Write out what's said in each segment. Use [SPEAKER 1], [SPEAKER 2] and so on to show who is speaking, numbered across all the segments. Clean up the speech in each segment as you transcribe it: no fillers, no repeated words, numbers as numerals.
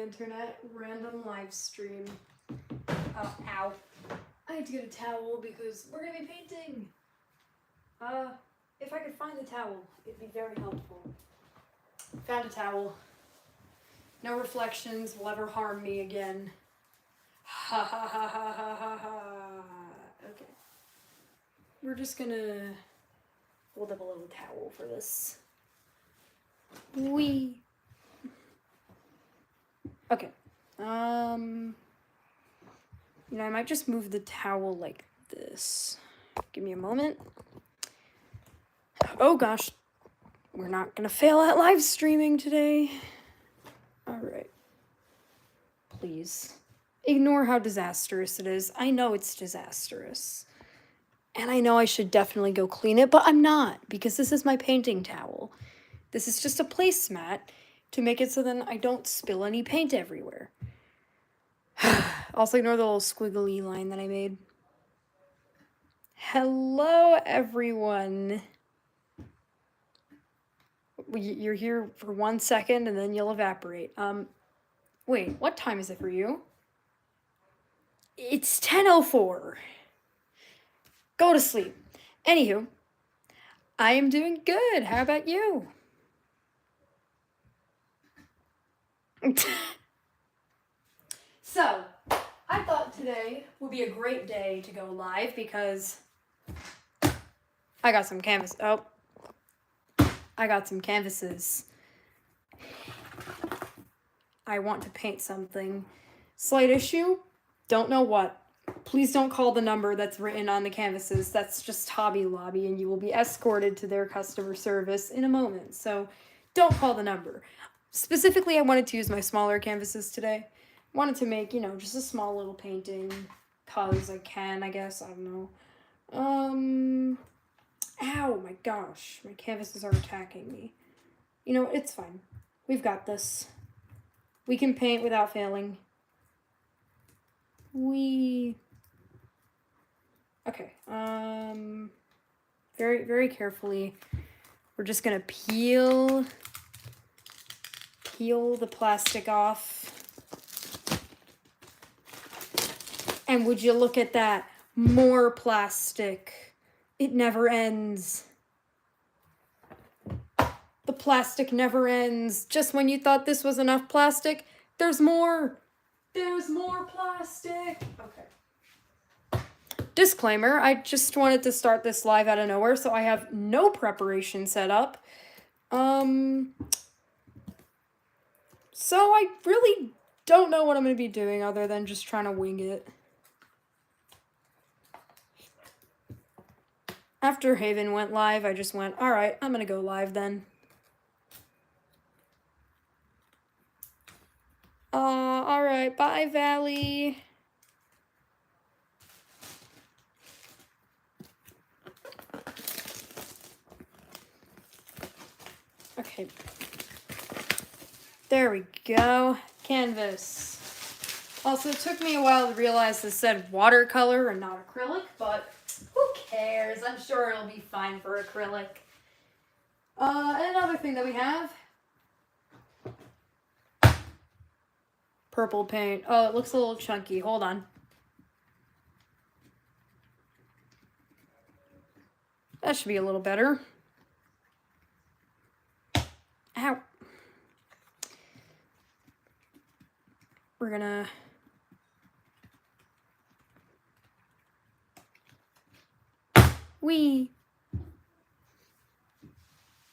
[SPEAKER 1] internet, random live stream. Oh, ow. I need to get a towel because we're gonna be painting. If I could find the towel, it'd be very helpful. Found a towel. No reflections will ever harm me again. Ha ha ha ha ha ha ha. Okay. We're just gonna hold up a little towel for this. Wee. Okay. You know, I might just move the towel like this. Give me a moment. Oh gosh. We're not gonna fail at live streaming today. Alright. Please. Ignore how disastrous it is. I know it's disastrous. And I know I should definitely go clean it, but I'm not, because this is my painting towel. This is just a placemat to make it so then I don't spill any paint everywhere. Also ignore the little squiggly line that I made. Hello, everyone. You're here for 1 second and then you'll evaporate. Wait, what time is it for you? It's 10:04. Go to sleep. Anywho, I am doing good. How about you? So, I thought today would be a great day to go live because I got some canvas. Oh, I got some canvases. I want to paint something. Slight issue, don't know what. Please don't call the number that's written on the canvases. That's just Hobby Lobby, and you will be escorted to their customer service in a moment. So don't call the number. Specifically, I wanted to use my smaller canvases today. Wanted to make, you know, just a small little painting because I can, I guess. I don't know. Ow, my gosh. My canvases are attacking me. You know, it's fine. We've got this. We can paint without failing. Okay, very, very carefully, we're just gonna peel the plastic off. And would you look at that, more plastic. It never ends. The plastic never ends. Just when you thought this was enough plastic, there's more. There's more plastic. Okay. Disclaimer, I just wanted to start this live out of nowhere, so I have no preparation set up. So I really don't know what I'm going to be doing other than just trying to wing it. After Haven went live, I just went, all right, I'm going to go live then. All right, bye, Valley. Okay. There we go. Canvas. Also, it took me a while to realize this said watercolor and not acrylic, but who cares? I'm sure it'll be fine for acrylic. And another thing that we have. Purple paint. Oh, it looks a little chunky. Hold on. That should be a little better. Ow. We're gonna...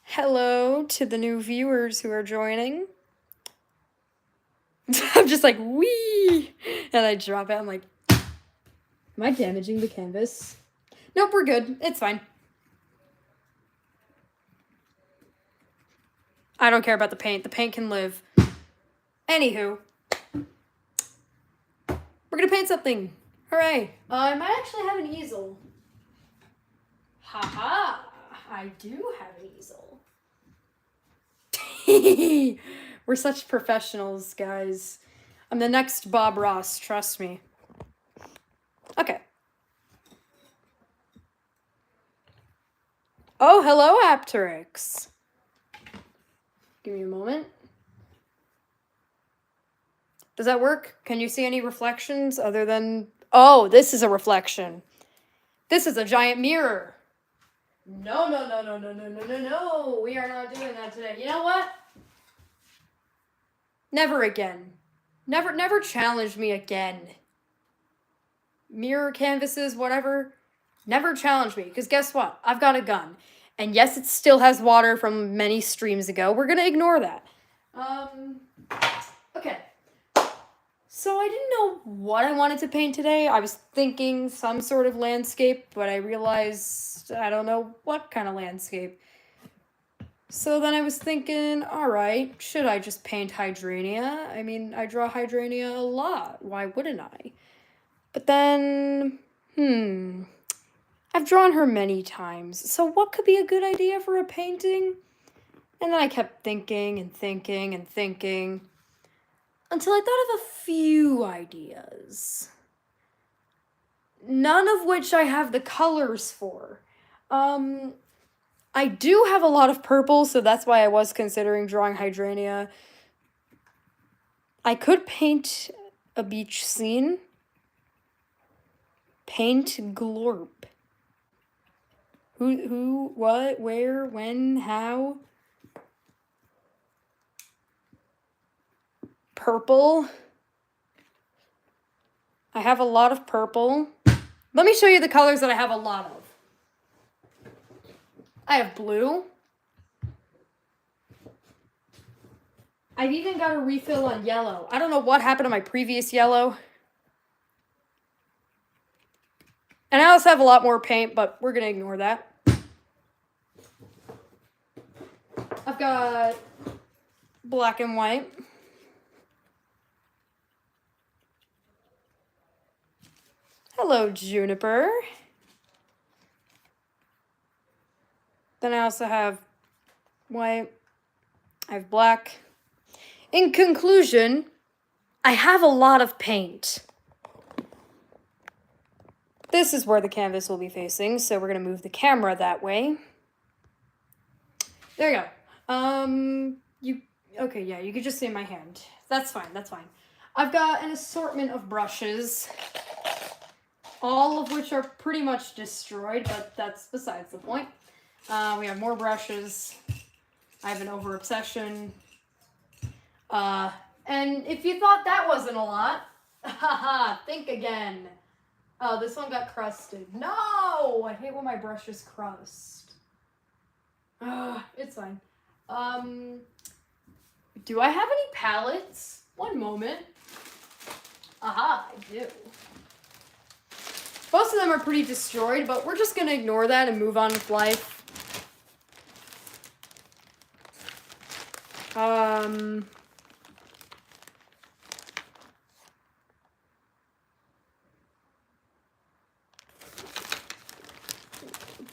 [SPEAKER 1] Hello to the new viewers who are joining. I'm just like, wee! And I drop it. I'm like, am I damaging the canvas? Nope, we're good. It's fine. I don't care about the paint. The paint can live. Anywho. We're gonna paint something. Hooray. I might actually have an easel. Haha. I do have an easel. We're such professionals, guys. I'm the next Bob Ross, trust me. Okay. Oh, hello, Apteryx. Give me a moment. Does that work? Can you see any reflections other than... Oh, this is a reflection. This is a giant mirror. No, no, no, no, no, no, no, no, no. We are not doing that today. You know what? Never again. Never challenge me again. Mirror canvases, whatever. Never challenge me, because guess what? I've got a gun. And yes, it still has water from many streams ago. We're gonna ignore that. Okay. So I didn't know what I wanted to paint today. I was thinking some sort of landscape, but I realized I don't know what kind of landscape. So then I was thinking, all right, should I just paint Hydrangea? I mean, I draw Hydrangea a lot. Why wouldn't I? But then, I've drawn her many times. So what could be a good idea for a painting? And then I kept thinking and thinking and thinking until I thought of a few ideas. None of which I have the colors for. I do have a lot of purple, so that's why I was considering drawing Hydrangea. I could paint a beach scene. Paint Glorp. Who, what, where, when, how? Purple. I have a lot of purple. Let me show you the colors that I have a lot of. I have blue. I've even got a refill on yellow. I don't know what happened to my previous yellow. And I also have a lot more paint, but we're gonna ignore that. I've got black and white. Hello, Juniper. Then I also have white. I have black. In conclusion, I have a lot of paint. This is where the canvas will be facing, so we're going to move the camera that way. There you go. Okay, yeah, you could just see my hand. That's fine, that's fine. I've got an assortment of brushes, all of which are pretty much destroyed, but that's besides the point. We have more brushes. I have an over-obsession. And if you thought that wasn't a lot, haha, think again. Oh, this one got crusted. No! I hate when my brushes crust. It's fine. Do I have any palettes? One moment. Aha, I do. Most of them are pretty destroyed, but we're just gonna ignore that and move on with life.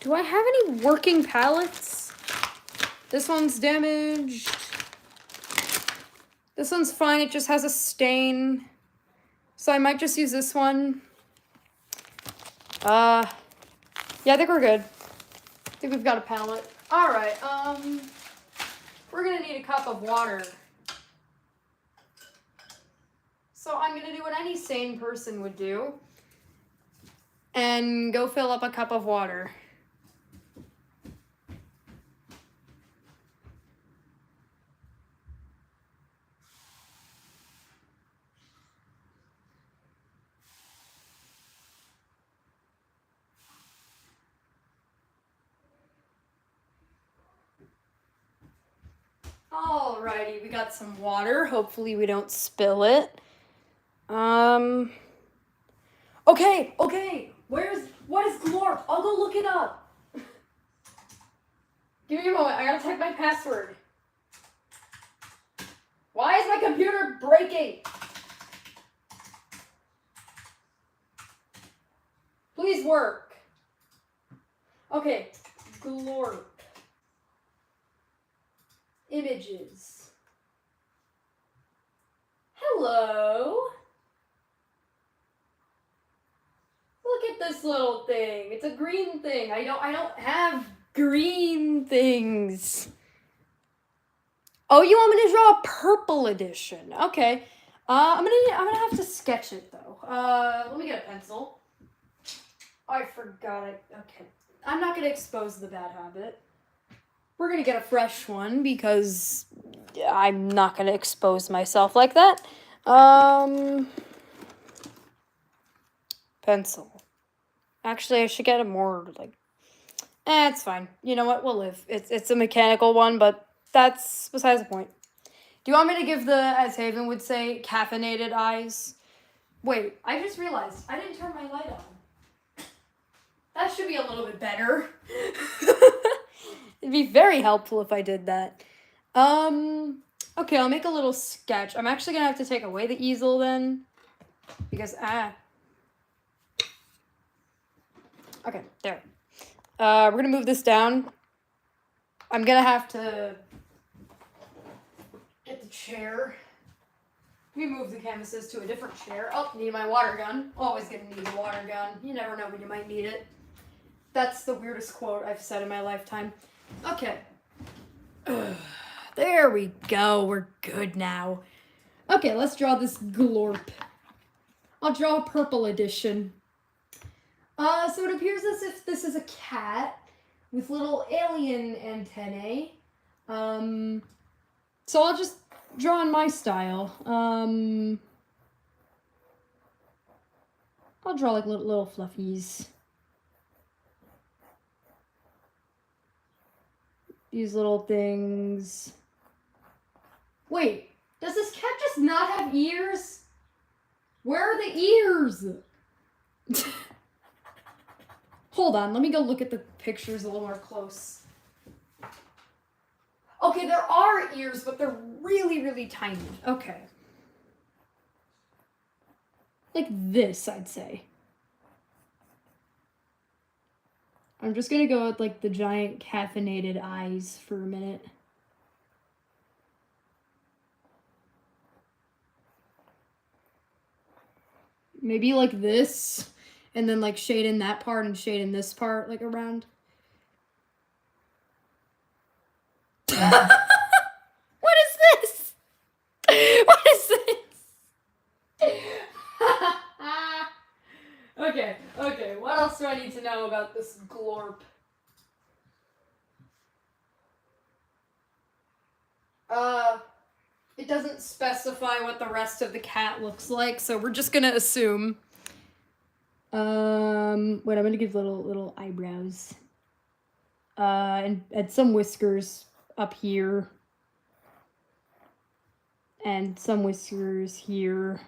[SPEAKER 1] Do I have any working palettes? This one's damaged. This one's fine, it just has a stain. So I might just use this one. Yeah, I think we're good. I think we've got a palette. Alright, we're gonna need a cup of water. So I'm gonna do what any sane person would do. And go fill up a cup of water. Alrighty, we got some water. Hopefully we don't spill it. Okay. What is Glorp? I'll go look it up. Give me a moment. I gotta type my password. Why is my computer breaking? Please work. Okay, Glorp. Images. Hello. Look at this little thing. It's a green thing. I don't have green things. Oh, you want me to draw a purple edition? Okay. I'm gonna have to sketch it though. Let me get a pencil. I forgot it. Okay. I'm not gonna expose the bad habit. We're gonna get a fresh one because I'm not gonna expose myself like that. Pencil. Actually, I should get a more like. It's fine. You know what? We'll live. It's a mechanical one, but that's besides the point. Do you want me to give the, as Haven would say, caffeinated eyes? Wait, I just realized I didn't turn my light on. That should be a little bit better. It'd be very helpful if I did that. Okay, I'll make a little sketch. I'm actually gonna have to take away the easel then. Because, Okay, there. We're gonna move this down. I'm gonna have to get the chair. We move the canvases to a different chair. Oh, need my water gun. Always gonna need a water gun. You never know when you might need it. That's the weirdest quote I've said in my lifetime. Okay. There we go. We're good now. Okay, let's draw this glorp. I'll draw a purple edition. So it appears as if this is a cat with little alien antennae. So I'll just draw in my style. I'll draw like little fluffies. These little things. Wait, does this cat just not have ears? Where are the ears? Hold on, let me go look at the pictures a little more close. Okay, there are ears, but they're really, really tiny. Okay. Like this, I'd say. I'm just gonna go with like the giant caffeinated eyes for a minute. Maybe like this, and then like shade in that part and shade in this part, like around. What is this? What is this? Okay, what else do I need to know about this glorp? It doesn't specify what the rest of the cat looks like, so we're just gonna assume. Wait, I'm gonna give little eyebrows. And some whiskers up here. And some whiskers here.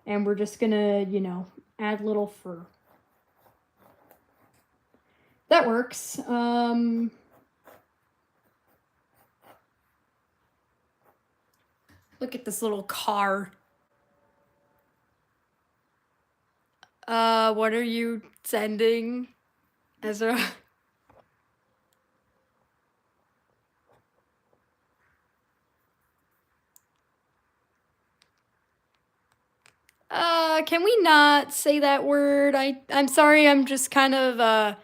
[SPEAKER 1] And we're just gonna, you know, add little fur. That works. Look at this little car. What are you sending, Ezra? Can we not say that word? I'm sorry, I'm just kind of,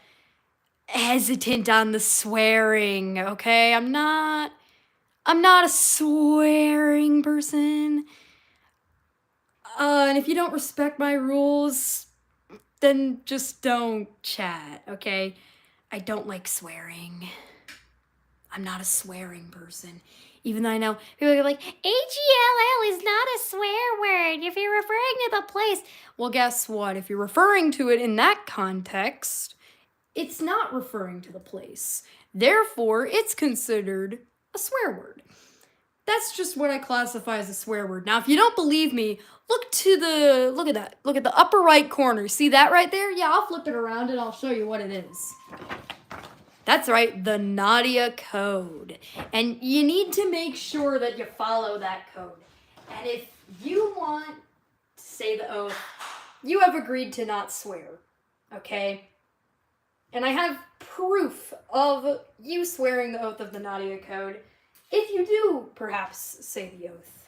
[SPEAKER 1] hesitant on the swearing, okay? I'm not a swearing person. And if you don't respect my rules, then just don't chat, okay? I don't like swearing. I'm not a swearing person. Even though I know people are like, AGLL is not a swear word if you're referring to the place. Well, guess what? If you're referring to it in that context, it's not referring to the place. Therefore, it's considered a swear word. That's just what I classify as a swear word. Now, if you don't believe me, look at that. Look at the upper right corner. See that right there? Yeah, I'll flip it around and I'll show you what it is. That's right, the Nadia code. And you need to make sure that you follow that code. And if you want to say the oath, you have agreed to not swear, okay? And I have proof of you swearing the oath of the Nadia code if you do perhaps say the oath.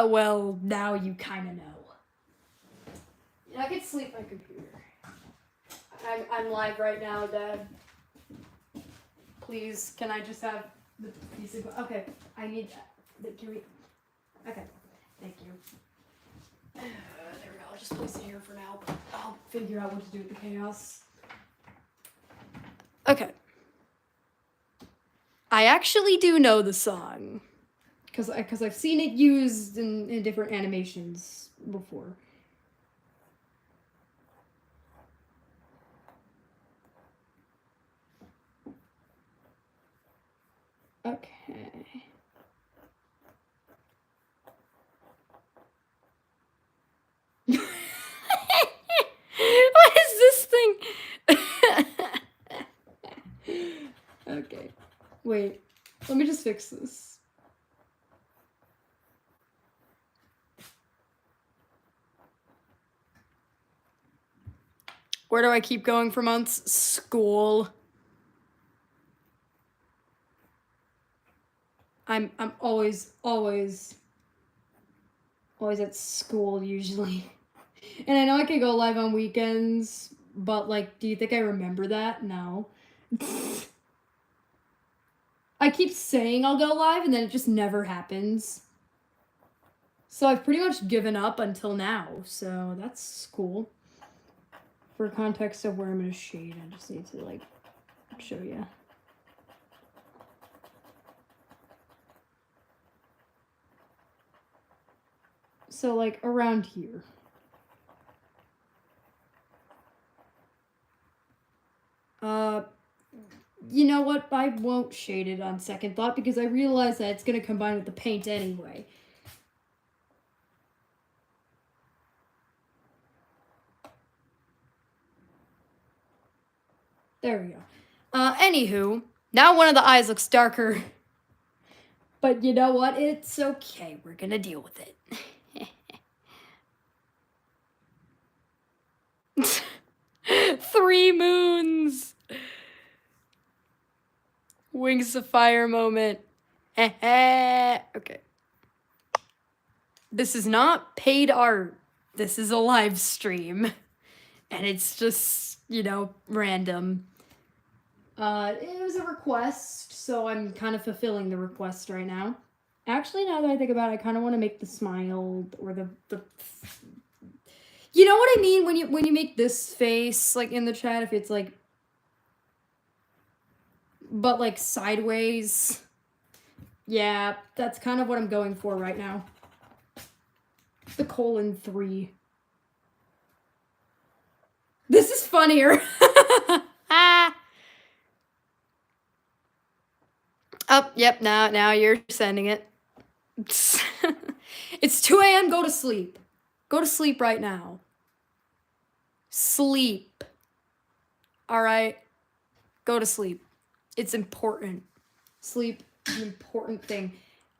[SPEAKER 1] Well, now you kind of know. I could sleep my computer. I'm live right now, Dad. Please, can I just have the piece of... Okay, I need that. Can we... Okay, thank you. There we go, I'll just place it here for now. I'll figure out what to do with the chaos. Okay. I actually do know the song. Because I've seen it used in different animations before. Okay. What is this thing? Okay. Wait. Let me just fix this. Where do I keep going for months? School. I'm always at school usually. And I know I could go live on weekends, but like, do you think I remember that? No. I keep saying I'll go live and then it just never happens. So I've pretty much given up until now, so that's cool. For context of where I'm gonna shade, I just need to like show you. So like around here. You know what? I won't shade it on second thought because I realize that it's gonna combine with the paint anyway. There we go. Anywho, now one of the eyes looks darker. But you know what? It's okay. We're gonna deal with it. 3 moons. Wings of Fire moment. Okay. This is not paid art. This is a live stream. And it's just, you know, random. It was a request, so I'm kind of fulfilling the request right now. Actually, now that I think about it, I kind of want to make the smile or the you know what I mean when you make this face like in the chat, if it's like but like sideways. Yeah, that's kind of what I'm going for right now. The :3. This is funnier. Oh, yep, now you're sending it. It's 2 a.m. Go to sleep. Go to sleep right now. Sleep. All right? Go to sleep. It's important. Sleep is an important thing.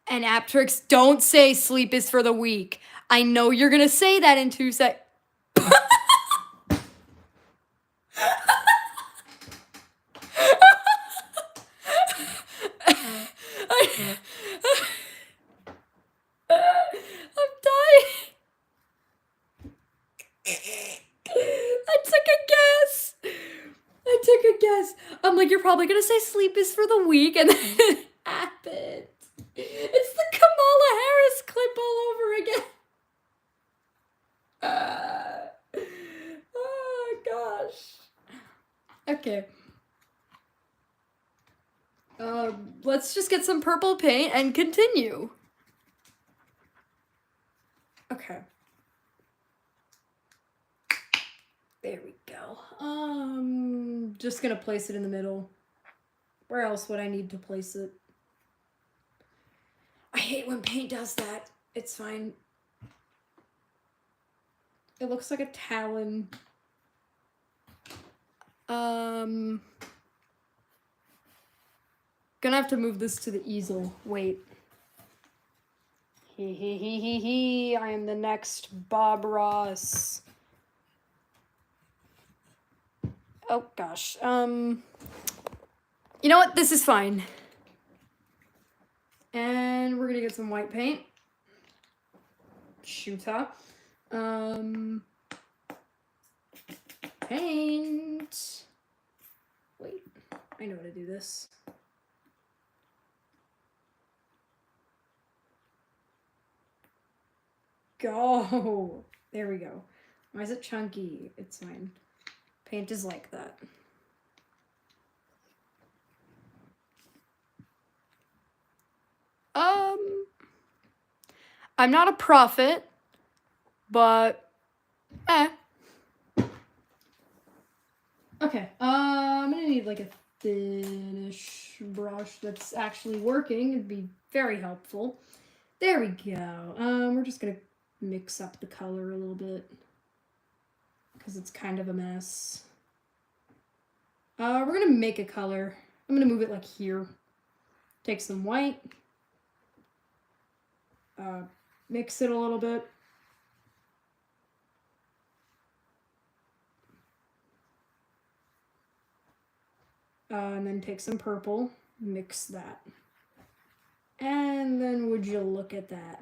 [SPEAKER 1] And Aptrix, don't say sleep is for the weak. I know you're going to say that in 2 seconds. I'm dying. I took a guess. I'm like, you're probably gonna say sleep is for the weak, and then it happened. It's the Kamala Harris clip all over again. Oh gosh. Okay. Let's just get some purple paint and continue. Okay. There we go. Just gonna place it in the middle. Where else would I need to place it? I hate when paint does that. It's fine. It looks like a talon. Gonna have to move this to the easel. Wait. I am the next Bob Ross. Oh gosh. You know what? This is fine. And we're gonna get some white paint. Shoota. Paint. Wait, I know how to do this. go. There we go. Why is it chunky? It's fine. Paint is like that. I'm not a prophet, but Okay, I'm gonna need like a thinnish brush that's actually working. It'd be very helpful. There we go. We're just gonna mix up the color a little bit because it's kind of a mess. We're gonna make a color. I'm gonna move it like here. Take some white. Mix it a little bit. And then take some purple, mix that. And then would you look at that?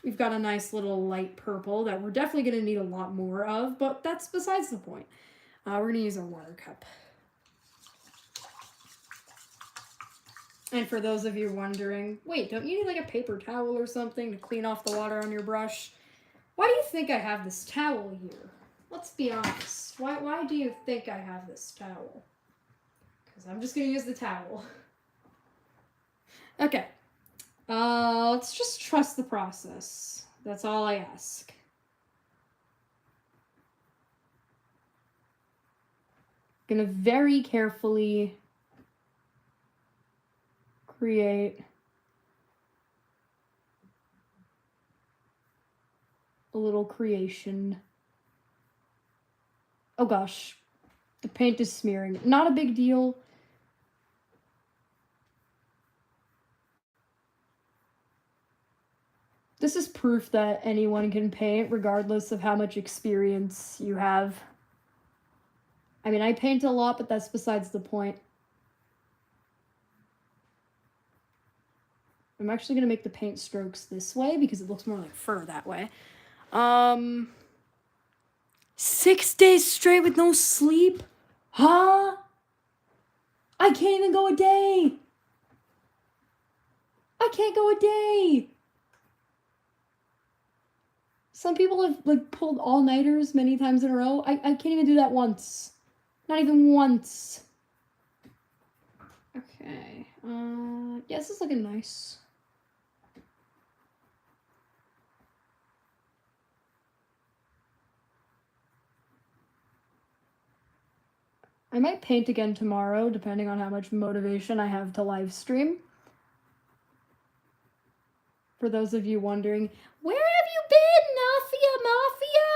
[SPEAKER 1] We've got a nice little light purple that we're definitely going to need a lot more of, but that's besides the point. We're going to use our water cup. And for those of you wondering, wait, don't you need like a paper towel or something to clean off the water on your brush? Why do you think I have this towel here? Let's be honest. Why do you think I have this towel? Because I'm just going to use the towel. Okay. Let's just trust the process. That's all I ask. Gonna very carefully create a little creation. Oh gosh, the paint is smearing. Not a big deal. This is proof that anyone can paint regardless of how much experience you have. I mean, I paint a lot, but that's besides the point. I'm actually gonna make the paint strokes this way because it looks more like fur that way. 6 days straight with no sleep? Huh? I can't even go a day. I can't go a day. Some people have like pulled all-nighters many times in a row. I can't even do that once. Not even once. Okay. Yeah, this is looking nice. I might paint again tomorrow, depending on how much motivation I have to live stream. For those of you wondering, where have you been, Mafia?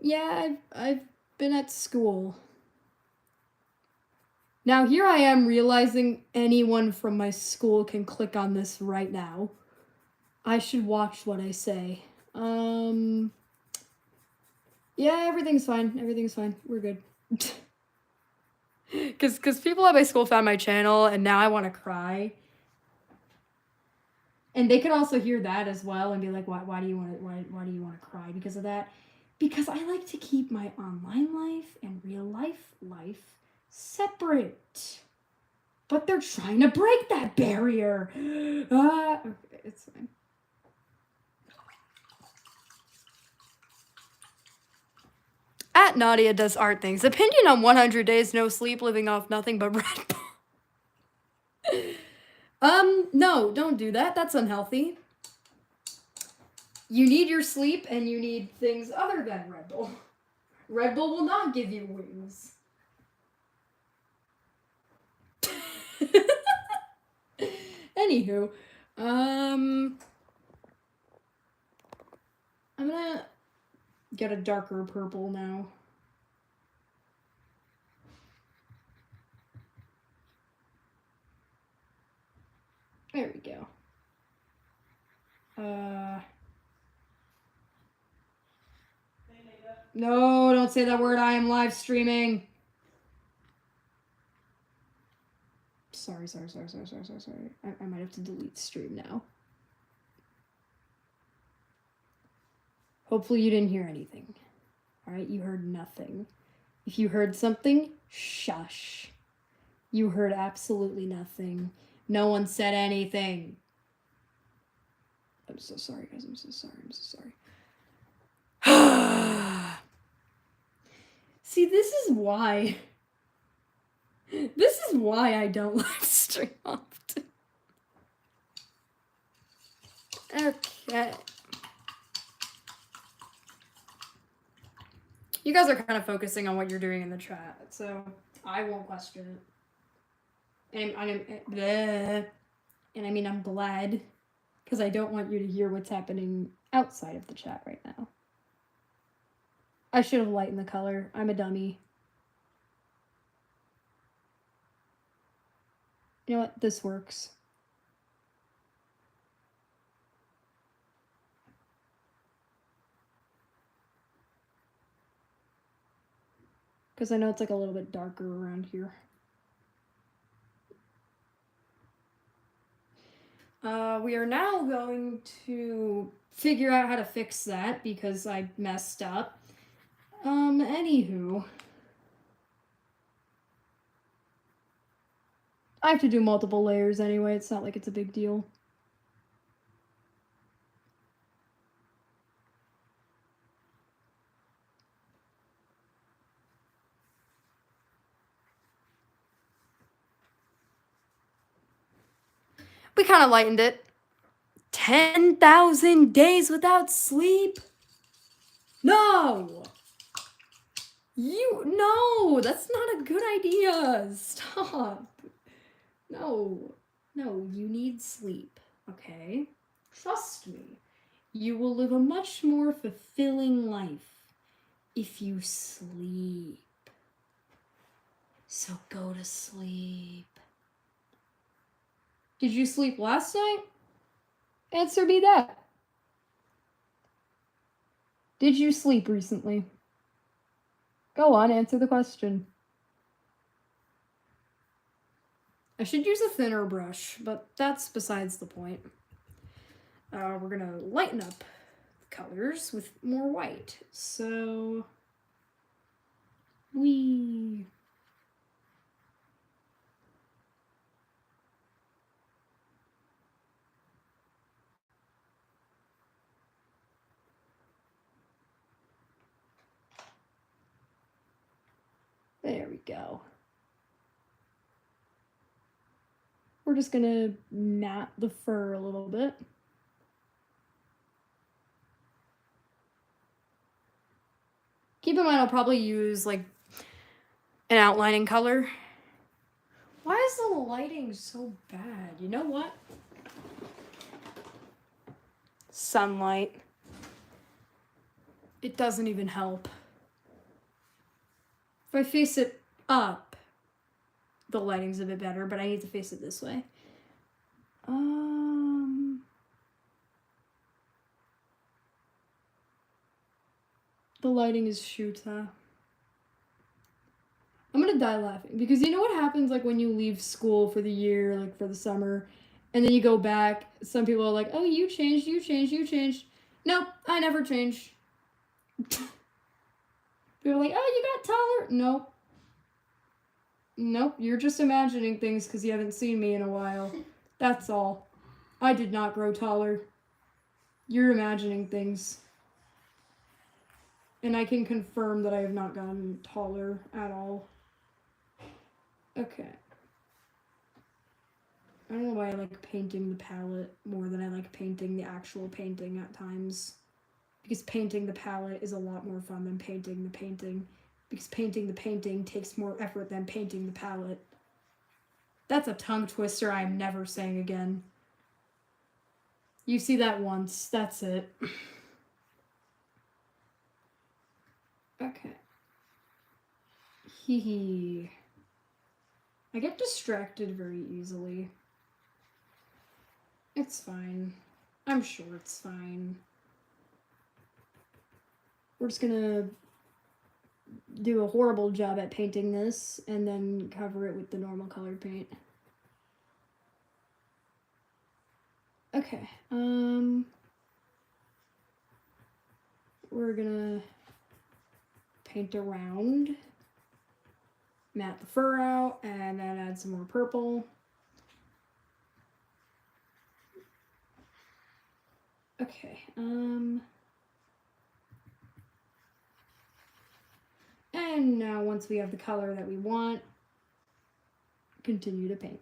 [SPEAKER 1] Yeah, I've been at school. Now here I am realizing anyone from my school can click on this right now. I should watch what I say. Yeah, everything's fine. Everything's fine. We're good. Cause people at my school found my channel and now I want to cry. And they could also hear that as well and be like, why do you want to cry because of that? Because I like to keep my online life and real life separate. But they're trying to break that barrier. Okay, it's fine. At Nadia Does Art Things. Opinion on 100 Days No Sleep, living off nothing but Red Bull. No, don't do that. That's unhealthy. You need your sleep and you need things other than Red Bull. Red Bull will not give you wings. Anywho, I'm gonna get a darker purple now. There we go. No, don't say that word. I am live streaming. Sorry. I might have to delete stream now. Hopefully you didn't hear anything. All right, you heard nothing. If you heard something, shush. You heard absolutely nothing. No one said anything. so sorry, guys. I'm so sorry. I'm so sorry. See, this is why I don't live stream often. Okay. You guys are kind of focusing on what you're doing in the chat, so I won't question it. And I mean, I'm glad, because I don't want you to hear what's happening outside of the chat right now. I should have lightened the color. I'm a dummy. You know what? This works. Because I know it's like a little bit darker around here. We are now going to figure out how to fix that because I messed up. Anywho. I have to do multiple layers anyway. It's not like it's a big deal. We kind of lightened it. 10,000 days without sleep? No! No! That's not a good idea. Stop. No. No, you need sleep, okay? Trust me. You will live a much more fulfilling life if you sleep. So go to sleep. Did you sleep last night? Answer me that. Did you sleep recently? Go on, answer the question. I should use a thinner brush, but that's besides the point. We're gonna lighten up the colors with more white. So, there we go. We're just gonna matte the fur a little bit. Keep in mind, I'll probably use like an outlining color. Why is the lighting so bad? You know what? Sunlight. It doesn't even help. If I face it up, the lighting's a bit better, but I need to face it this way. The lighting is shoot, huh? I'm gonna die laughing because you know what happens like when you leave school for the year, like for the summer, and then you go back, some people are like, oh, you changed, you changed, you changed. Nope, I never changed. People are like, oh, you got taller. Nope. Nope, you're just imagining things because you haven't seen me in a while. That's all. I did not grow taller. You're imagining things. And I can confirm that I have not gotten taller at all. Okay. I don't know why I like painting the palette more than I like painting the actual painting at times. Because painting the palette is a lot more fun than painting the painting. Because painting the painting takes more effort than painting the palette. That's a tongue twister I'm never saying again. You see that once, that's it. Okay. Hee hee. I get distracted very easily. It's fine. I'm sure it's fine. We're just gonna do a horrible job at painting this and then cover it with the normal colored paint. Okay, we're gonna paint around, matte the fur out, and then add some more purple. Okay, and now once we have the color that we want, continue to paint.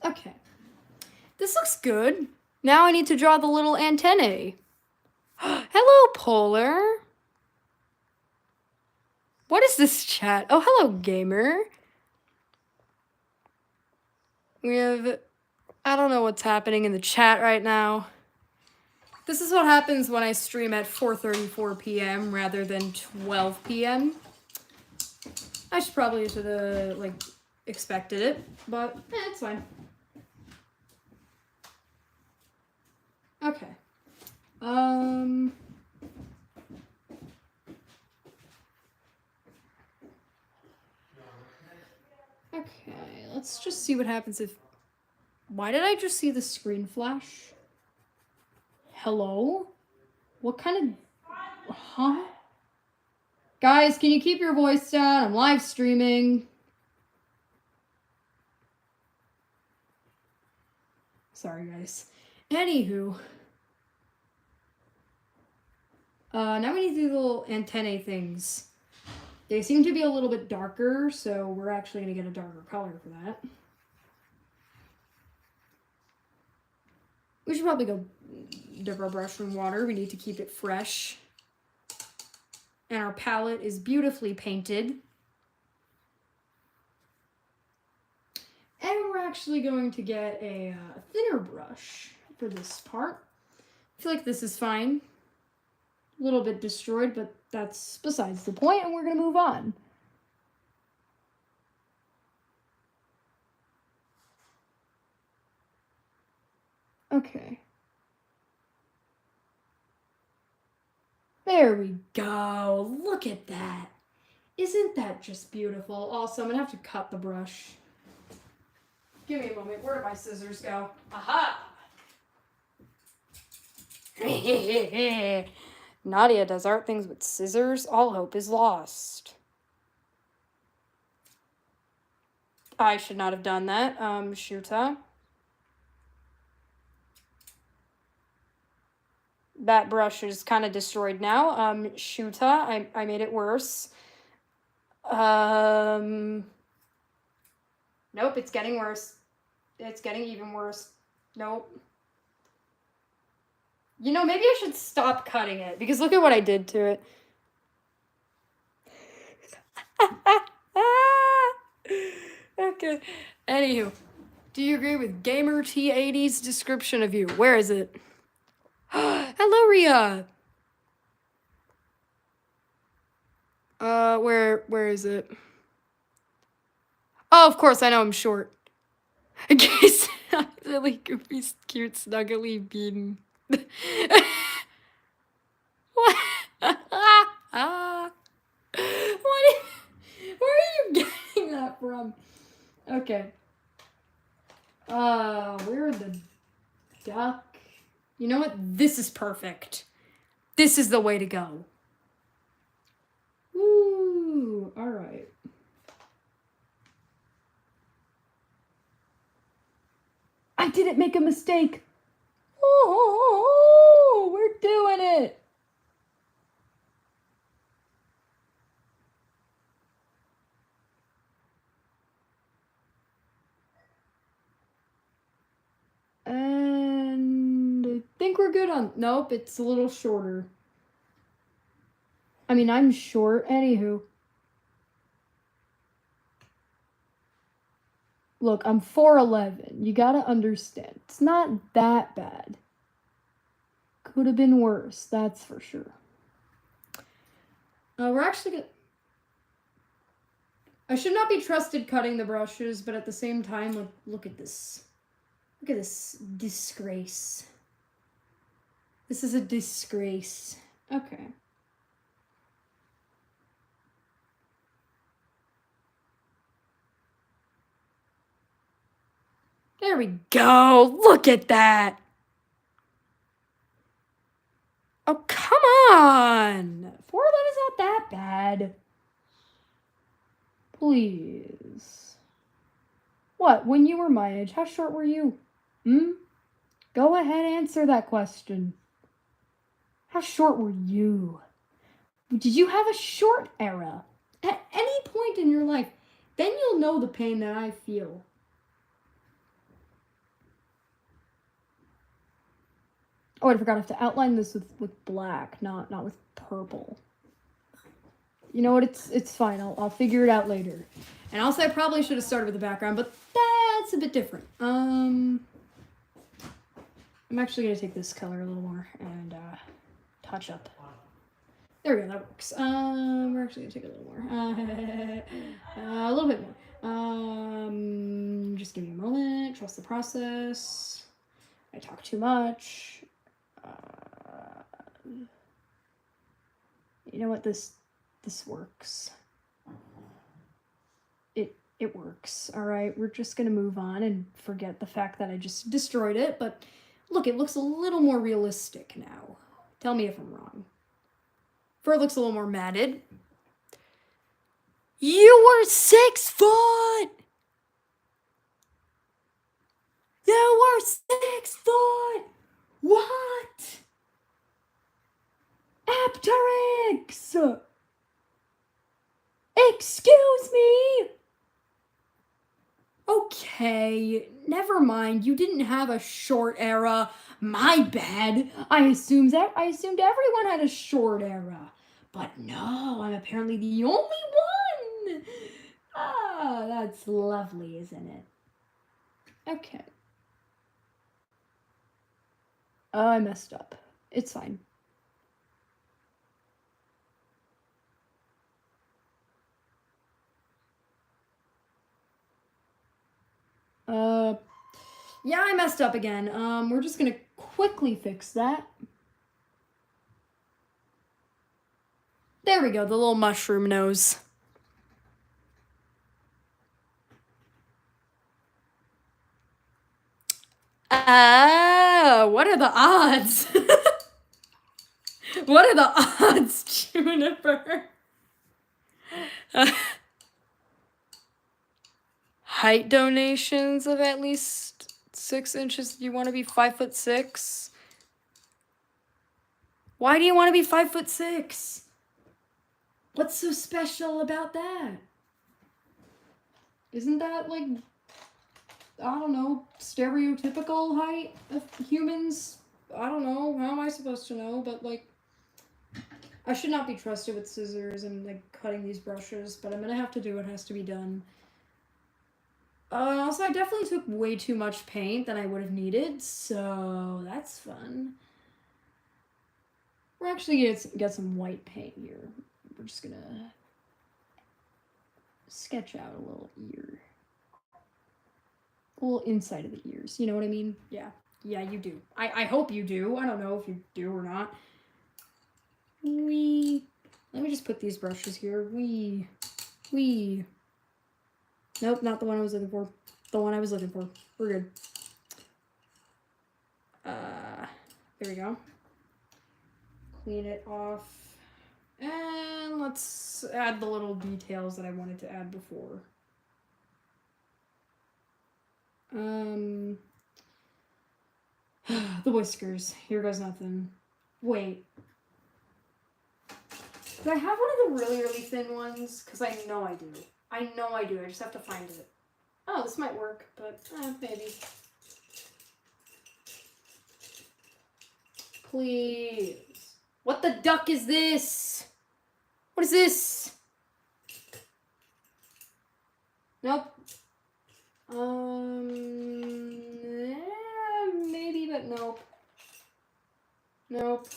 [SPEAKER 1] Okay, this looks good. Now I need to draw the little antennae. Hello, Polar. What is this chat? Oh, hello, gamer. We have, I don't know what's happening in the chat right now. This is what happens when I stream at 4:34 p.m. rather than 12 p.m. I probably should have, like, expected it, but it's fine. Okay. Okay, let's just see what happens if... Why did I just see the screen flash? Hello? What kind of... Huh? Guys, can you keep your voice down? I'm live streaming. Sorry, guys. Anywho. Now we need to do the little antennae things. They seem to be a little bit darker, so we're actually going to get a darker color for that. We should probably go dip our brush in water. We need to keep it fresh. And our palette is beautifully painted. And we're actually going to get a thinner brush for this part. I feel like this is fine. A little bit destroyed, but that's besides the point, and we're going to move on. Okay. There we go. Look at that. Isn't that just beautiful? Also, I'm going to have to cut the brush. Give me a moment. Where did my scissors go? Aha! Nadia does art things with scissors. All hope is lost. I should not have done that. Shuta. That brush is kind of destroyed now. Shuta, I made it worse. Nope, it's getting worse. It's getting even worse. Nope. You know, maybe I should stop cutting it, because look at what I did to it. Okay. Anywho, do you agree with Gamer T80's description of you? Where is it? Hello, Ria. Where is it? Oh, of course, I know I'm short. Guess really goofy, cute, snuggly bean. What? Where are you getting that from? Okay. Where the duck? You know what? This is perfect. This is the way to go. Woo! All right. I didn't make a mistake. Oh, we're doing it. And I think we're good on... Nope, it's a little shorter. I mean, I'm short. Anywho. Look, I'm 4'11". You gotta understand. It's not that bad. Could have been worse, that's for sure. We're actually gonna... I should not be trusted cutting the brushes, but at the same time, look at this. Look at this disgrace. This is a disgrace. Okay. There we go. Look at that. Oh, come on. 4'11" is not that bad. Please. What? When you were my age, how short were you? Go ahead, answer that question. How short were you? Did you have a short era? At any point in your life, then you'll know the pain that I feel. Oh, I forgot I have to outline this with black, not with purple. You know what? It's fine. I'll figure it out later. And also, I probably should have started with the background, but that's a bit different. I'm actually gonna take this color a little more and touch up. There we go. That works. We're actually gonna take a little more. A little bit more. Just give me a moment. Trust the process. I talk too much. You know what? This works. It works. All right, we're just gonna move on and forget the fact that I just destroyed it. But look, it looks a little more realistic now. Tell me if I'm wrong. Fur looks a little more matted. You were 6 foot. You were 6 foot. What? Apteryx! Excuse me? Okay, never mind. You didn't have a short era. My bad. I assumed everyone had a short era. But no, I'm apparently the only one. Ah, that's lovely, isn't it? Okay. I messed up. It's fine. Yeah, I messed up again. We're just gonna quickly fix that. There we go, the little mushroom nose. What are the odds? What are the odds, Juniper? Height donations of at least 6 inches. You want to be 5'6"? Why do you want to be 5'6"? What's so special about that? Isn't that like, I don't know, stereotypical height of humans? I don't know. How am I supposed to know? But like, I should not be trusted with scissors and like cutting these brushes, but I'm gonna have to do what has to be done. Also, I definitely took way too much paint than I would have needed, so that's fun. We're actually gonna get some white paint here. We're just gonna sketch out a little ear. A little inside of the ears, you know what I mean? Yeah, you do. I hope you do. I don't know if you do or not. Let me just put these brushes here. Nope, not the one I was looking for. The one I was looking for. We're good. There we go. Clean it off. And let's add the little details that I wanted to add before. The whiskers. Here goes nothing. Wait. Do I have one of the really, really thin ones? Because I know I do. I know I do. I just have to find it. Oh, this might work, but maybe. Please. What the duck is this? What is this? Nope. Maybe, but nope. Nope.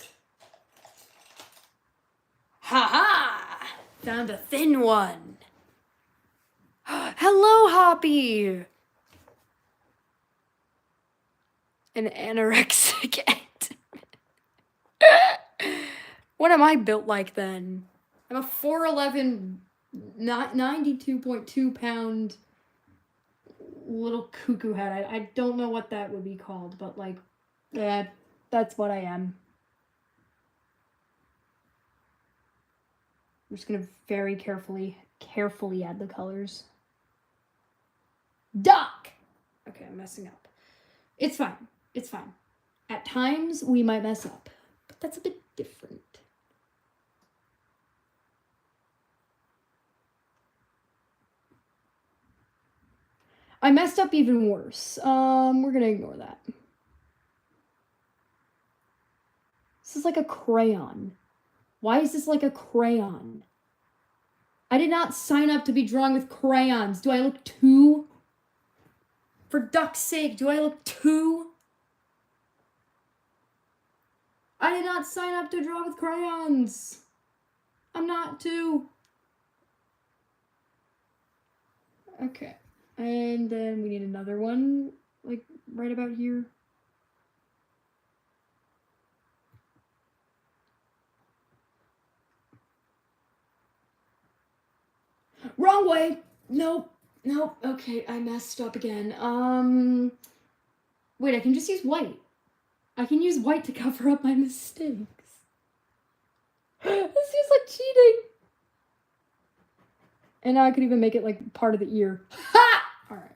[SPEAKER 1] Ha-ha! Found a thin one. Hello, Hoppy! An anorexic ant. What am I built like then? I'm a 4'11", 92.2 pound little cuckoo head. I don't know what that would be called, but like, that's what I am. I'm just gonna very carefully add the colors. Duck! Okay, I'm messing up. It's fine. It's fine. At times, we might mess up, but that's a bit different. I messed up even worse. We're gonna ignore that. This is like a crayon. Why is this like a crayon? I did not sign up to be drawing with crayons. Do I look too? For duck's sake, do I look too? I did not sign up to draw with crayons. I'm not too. Okay. And then we need another one, like right about here. Wrong way. Nope. Okay, I messed up again. Wait, I can just use white. I can use white to cover up my mistakes. This feels like cheating. And now I could even make it like part of the ear. Ha! Alright.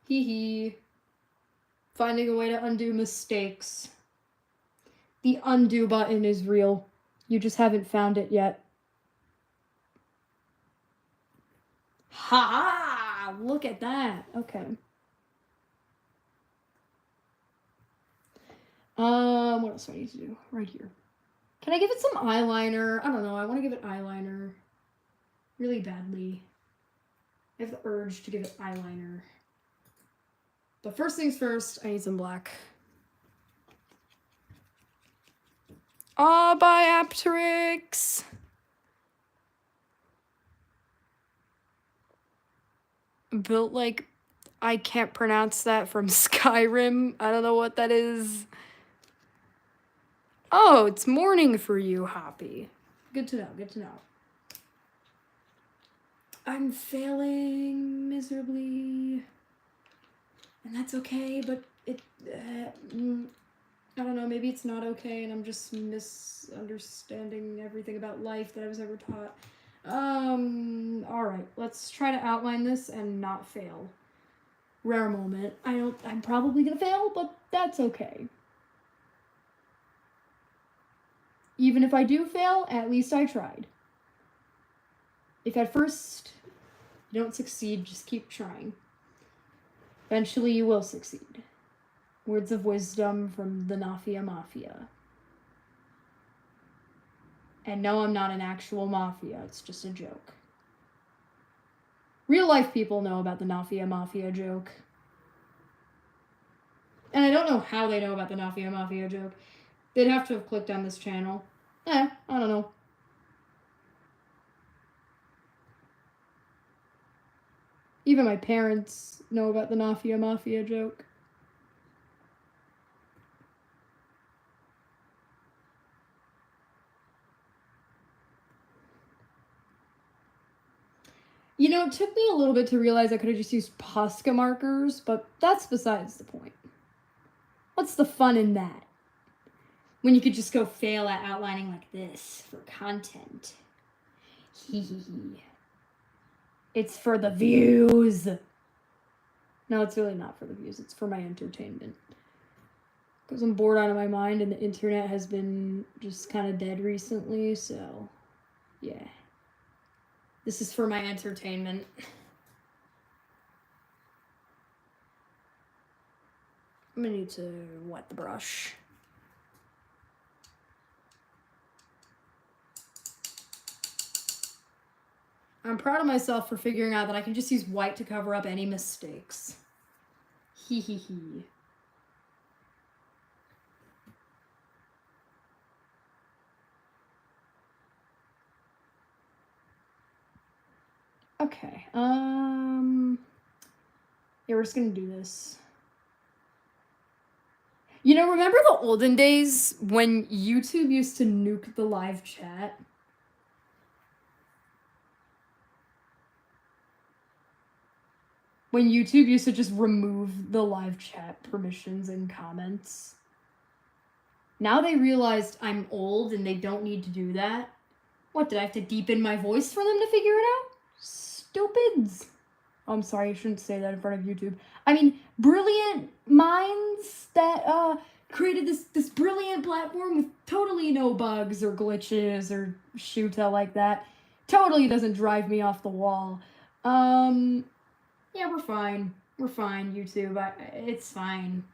[SPEAKER 1] Hee hee. Finding a way to undo mistakes. The undo button is real. You just haven't found it yet. Ha! Look at that. Okay. What else do I need to do? Right here. Can I give it some eyeliner? I don't know. I want to give it eyeliner really badly. I have the urge to give it eyeliner. But first things first, I need some black. By Apteryx. Built like, I can't pronounce that, from Skyrim. I don't know what that is. Oh, it's morning for you, Hoppy. Good to know, good to know. I'm failing miserably. And that's okay, but it, I don't know, maybe it's not okay and I'm just misunderstanding everything about life that I was ever taught. Alright, let's try to outline this and not fail. Rare moment. I'm probably gonna fail, but that's okay. Even if I do fail, at least I tried. If at first you don't succeed, just keep trying. Eventually you will succeed. Words of wisdom from the Nafia Mafia. And no, I'm not an actual mafia, it's just a joke. Real life people know about the Nafia Mafia joke. And I don't know how they know about the Nafia Mafia joke. They'd have to have clicked on this channel. I don't know. Even my parents know about the Nafia Mafia joke. You know, it took me a little bit to realize I could have just used Posca markers, but that's besides the point. What's the fun in that? When you could just go fail at outlining like this for content. Hee hee hee. It's for the views. No, it's really not for the views. It's for my entertainment. Because I'm bored out of my mind and the internet has been just kind of dead recently, so yeah. This is for my entertainment. I'm gonna need to wet the brush. I'm proud of myself for figuring out that I can just use white to cover up any mistakes. Hee hee hee. Okay, yeah, we're just gonna do this. You know, remember the olden days when YouTube used to nuke the live chat? When YouTube used to just remove the live chat permissions and comments. Now they realized I'm old and they don't need to do that. What, did I have to deepen my voice for them to figure it out? Stupids. Oh, I'm sorry, I shouldn't say that in front of YouTube. I mean, brilliant minds that created this brilliant platform with totally no bugs or glitches or shoota like that. Totally doesn't drive me off the wall. Yeah, we're fine. We're fine, YouTube. It's fine.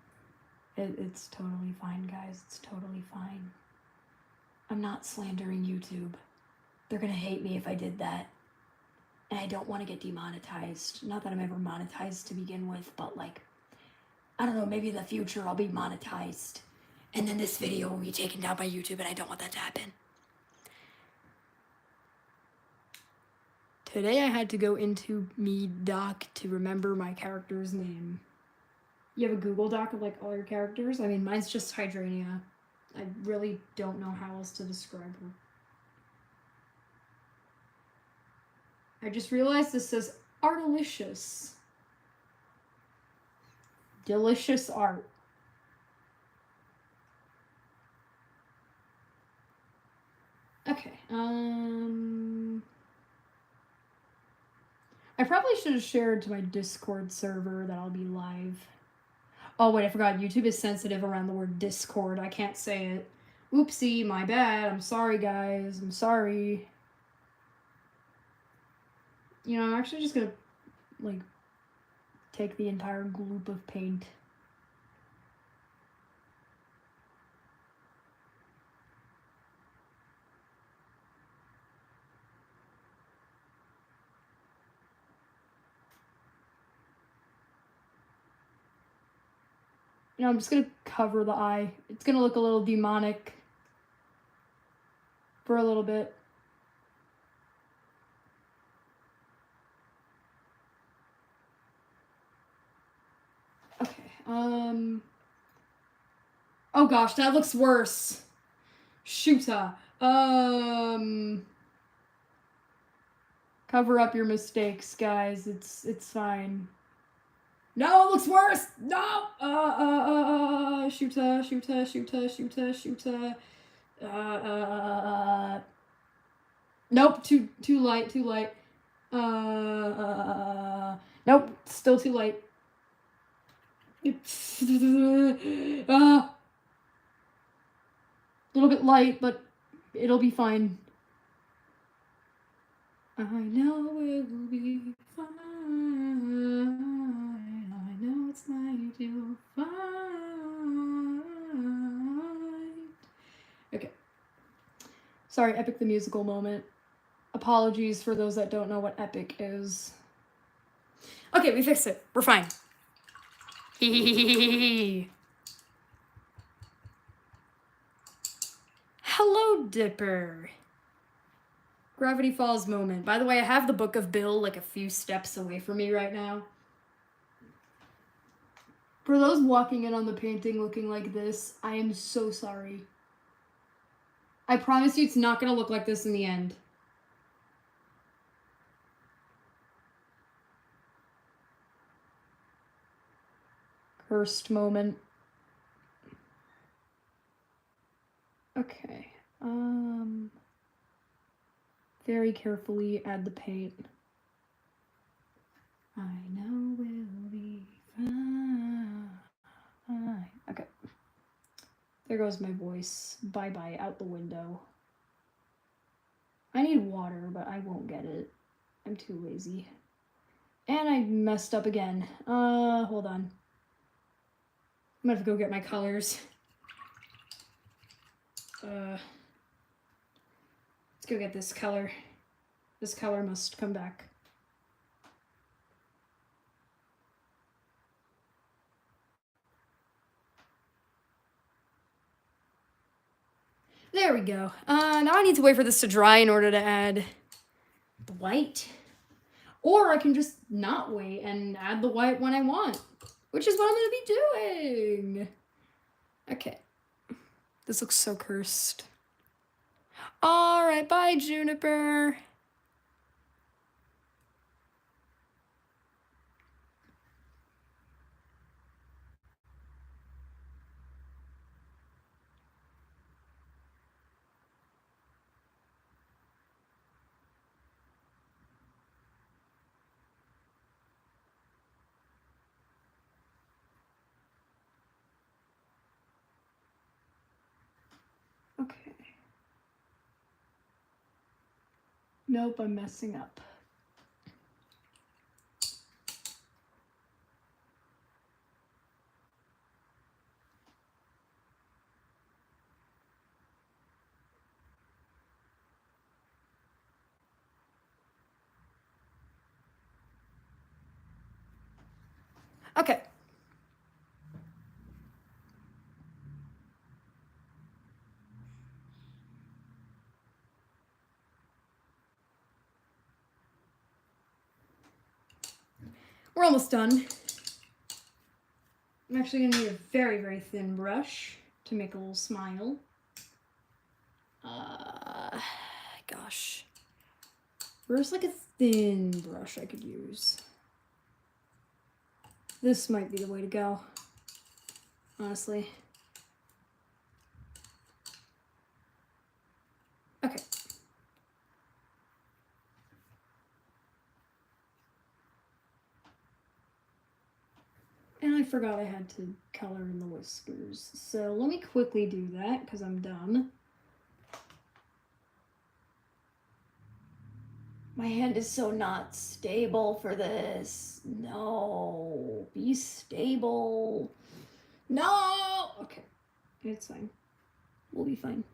[SPEAKER 1] It's totally fine, guys. It's totally fine. I'm not slandering YouTube. They're gonna hate me if I did that. And I don't want to get demonetized. Not that I'm ever monetized to begin with, but like, I don't know, maybe in the future I'll be monetized. And then this video will be taken down by YouTube, and I don't want that to happen. Today I had to go into me doc to remember my character's name. You have a Google Doc of like all your characters? I mean, mine's just Hydrania. I really don't know how else to describe her. I just realized this says Artalicious. Delicious art. Okay, I probably should have shared to my Discord server that I'll be live. Oh, wait, I forgot. YouTube is sensitive around the word Discord. I can't say it. Oopsie, my bad. I'm sorry, guys. I'm sorry. You know, I'm actually just gonna, like, take the entire gloop of paint. You know, I'm just gonna cover the eye. It's gonna look a little demonic for a little bit. Okay, oh gosh, that looks worse. Shoota. Cover up your mistakes, guys. It's fine. No, it looks worse. No. Shoota. Nope. Too light. Nope. Still too light. A little bit light, but it'll be fine. I know it will be fine. I know it's night, you'll find. Okay. Sorry, Epic the Musical moment. Apologies for those that don't know what Epic is. Okay, we fixed it. We're fine. Hello, Dipper. Gravity Falls moment. By the way, I have the Book of Bill like a few steps away from me right now. For those walking in on the painting looking like this, I am so sorry. I promise you it's not going to look like this in the end. Cursed moment. Okay. Very carefully add the paint. I know we'll be fine. Okay. There goes my voice. Bye-bye, out the window. I need water, but I won't get it. I'm too lazy. And I messed up again. Hold on. I'm gonna have to go get my colors. Let's go get this color. This color must come back. There we go. Now I need to wait for this to dry in order to add the white. Or I can just not wait and add the white when I want, which is what I'm going to be doing. Okay. This looks so cursed. All right, bye, Juniper. Nope, I'm messing up. Okay. We're almost done. I'm actually gonna need a very, very thin brush to make a little smile. Gosh. Where's like a thin brush I could use? This might be the way to go, honestly. Okay. And I forgot I had to color in the whiskers. So let me quickly do that because I'm done. My hand is so not stable for this. No, be stable. No! Okay, it's fine. We'll be fine.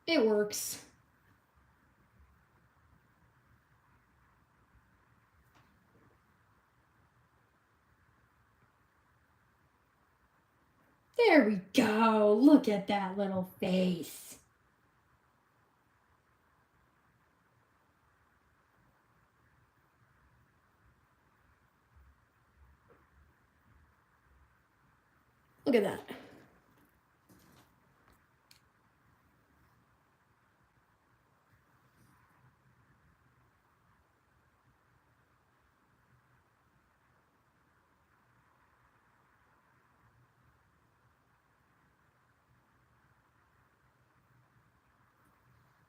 [SPEAKER 1] It works. There we go. Look at that little face. Look at that.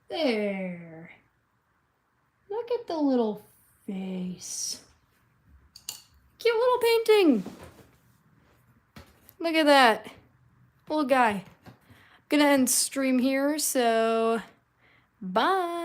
[SPEAKER 1] There. Look at the little face. Cute little painting. Look at that. Little guy. Gonna end stream here, so bye.